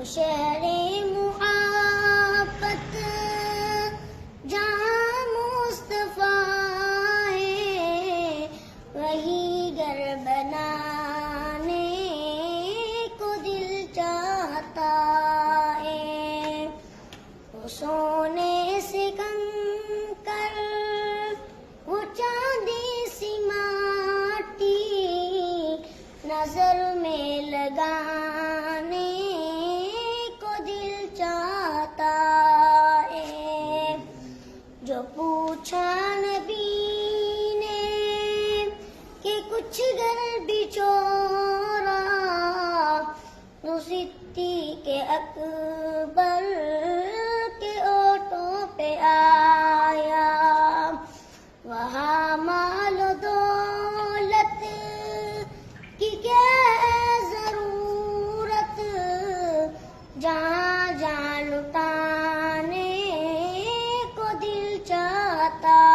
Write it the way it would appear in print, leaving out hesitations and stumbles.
شہر محبت جہاں مصطفیٰ ہے، وہی گھر بنانے کو دل چاہتا ہے۔ وہ سونے سے کنکر، وہ چاندی سی ماٹی، نظر میں لگانے کو دل چاہتا ہے۔ جو پوچھا نبی نے کہ کچھ گھر بچورا، تو صدیق اکبر کے اوٹوں پہ آیا۔ وہاں مال و دولت کی کیا ہے ضرورت، جہاں جہاں لٹانے کو دل چاہتا